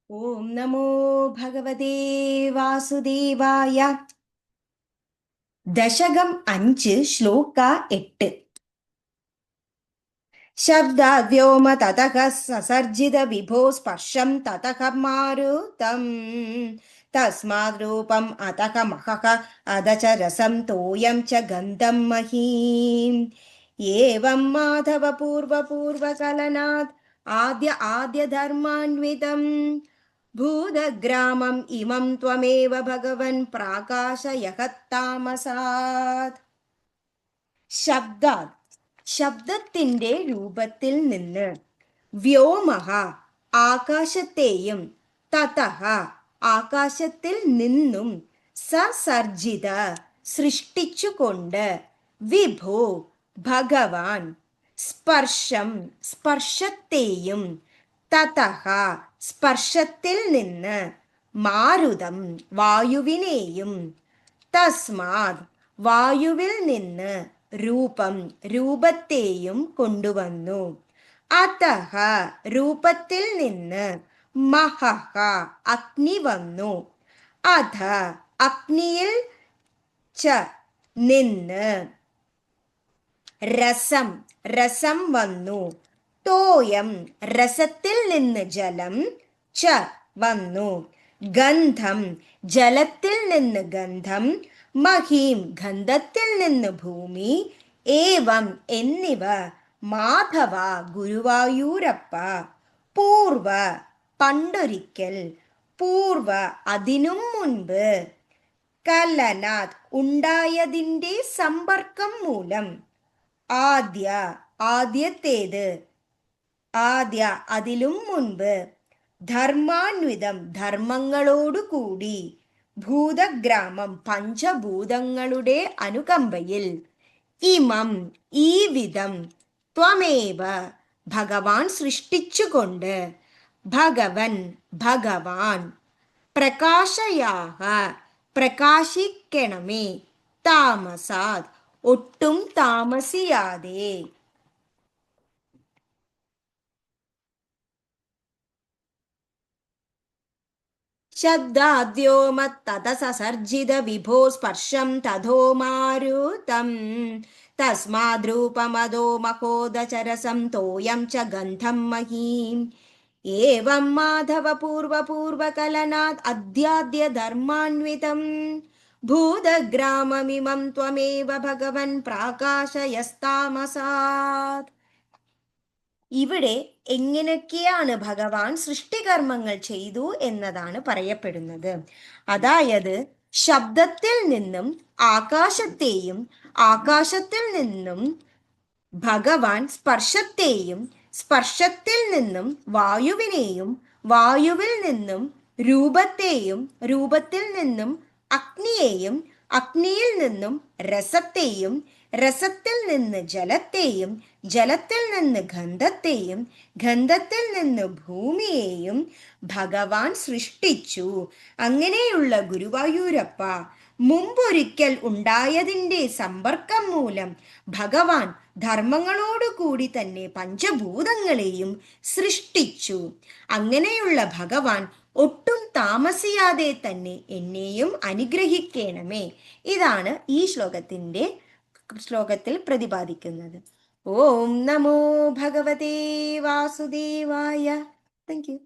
ഓം നമോ ഭഗവതേ വാസുദേവായ. ദശകം 5 ശ്ലോക 8. ശബ്ദാദ്യോമ തതഃ സസർജിത വിഭോ സ്പർശം തതഃ മാരുതം തസ്മാദ് രൂപം അതഃ മഹഃ അധ ച രസം തോയം ച ഗന്ധം മഹീം. ഏവം മാധവ പൂർവപൂർവകലനാത് ആദ്യ ധർമാന്വിതം ഭൂതഗ്രാമം ഇമം ത്വമേവ ഭഗവൻ പ്രാകാശയഃ താമസാത്. ശബ്ദാത് ശബ്ദത്തിന്റെ രൂപത്തിൽ നിന്ന്, വ്യോമഹ ആകാശത്തെയും, തതഃ ആകാശത്തിൽ നിന്നും, സസർജിത സൃഷ്ടിച്ചുകൊണ്ട്, വിഭോ ഭഗവാൻ, സ്പർശം സ്പർശത്തെയും, തതഃ സ്പർശത്തിൽ നിന്ന്, മാരുതം വായുവിനെയും, തസ്മാത് വായുവിൽ നിന്ന്, രൂപം രൂപത്തെയും കൊണ്ടുവന്നു. അതഃ രൂപത്തിൽ നിന്ന്, മഹഃ അഗ്നി വന്നു. അധ അഗ്നിയിൽ ച നിന്ന്, രസം രസം വന്നു. തോയം രസത്തിൽ നിന്ന് ജലം, ച വന്നു. ഗന്ധം ജലത്തിൽ നിന്ന് ഗന്ധം, മഹീം ഗന്ധത്തിൽ നിന്ന് ഭൂമി, ഏവം എന്നിവ മാധവ ഗുരുവായൂരപ്പ, പൂർവ പണ്ടൊരിക്കൽ, പൂർവ അതിനും മുൻപ്, കലനാത് ഉണ്ടായതിൻ്റെ സമ്പർക്കം മൂലം, ആദ്യ ആദ്യത്തേത്, ആദ്യ അതിലും മുൻപ്, ധർമാന്വിതം ധർമ്മങ്ങളോടുകൂടി, ഭൂതഗ്രാമം പഞ്ചഭൂതങ്ങളുടെ അനുകമ്പയിൽ, ഇമം ഈ വിധം, ത്വമേവ ഭഗവാൻ സൃഷ്ടിച്ചുകൊണ്ട്, ഭഗവൻ ഭഗവാൻ, പ്രകാശയാഹ പ്രകാശിക്കണമേ, താമസാത് ഒട്ടും താമസിയാതെ. ശബ്ദാദ്യോമത്തത സസർജിത വിഭോ സ്പർശം തഥോ മാരുതം തസ്മാദ്രൂപമദോ മഹോദചരസം തോയം ച ഗന്ധം മഹീം. ഏവം മാധവ പൂർവപൂർവകലനാത് അദ്യാദ്യ ധർമാന്വിതം ഭൂതഗ്രാമമിമം ത്വമേവ ഭഗവൻ പ്രാകാശയസ്താമസാത്. ഇവിടെ എങ്ങനെയൊക്കെയാണ് ഭഗവാൻ സൃഷ്ടികർമ്മങ്ങൾ ചെയ്തു എന്നതാണ് പറയപ്പെടുന്നത്. അതായത് ശബ്ദത്തിൽ നിന്നും ആകാശത്തെയും, ആകാശത്തിൽ നിന്നും ഭഗവാൻ സ്പർശത്തെയും, സ്പർശത്തിൽ നിന്നും വായുവിനെയും, വായുവിൽ നിന്നും രൂപത്തെയും, രൂപത്തിൽ നിന്നും അഗ്നിയെയും, അഗ്നിയിൽ നിന്നും രസത്തെയും, രസത്തിൽ നിന്ന് ജലത്തെയും, ജലത്തിൽ നിന്ന് ഗന്ധത്തെയും, ഗന്ധത്തിൽ നിന്ന് ഭൂമിയെയും ഭഗവാൻ സൃഷ്ടിച്ചു. അങ്ങനെയുള്ള ഗുരുവായൂരപ്പ, മുമ്പൊരിക്കൽ ഉണ്ടായതിൻ്റെ സമ്പർക്കം മൂലം ഭഗവാൻ ധർമ്മങ്ങളോടുകൂടി തന്നെ പഞ്ചഭൂതങ്ങളെയും സൃഷ്ടിച്ചു. അങ്ങനെയുള്ള ഭഗവാൻ ഒട്ടും താമസിയാതെ തന്നെ എന്നെയും അനുഗ്രഹിക്കണമേ. ഇതാണ് ഈ ശ്ലോകത്തിൽ പ്രതിപാദിക്കുന്നത്. ഓം നമോ ഭഗവതേ വാസുദേവായ. Thank you.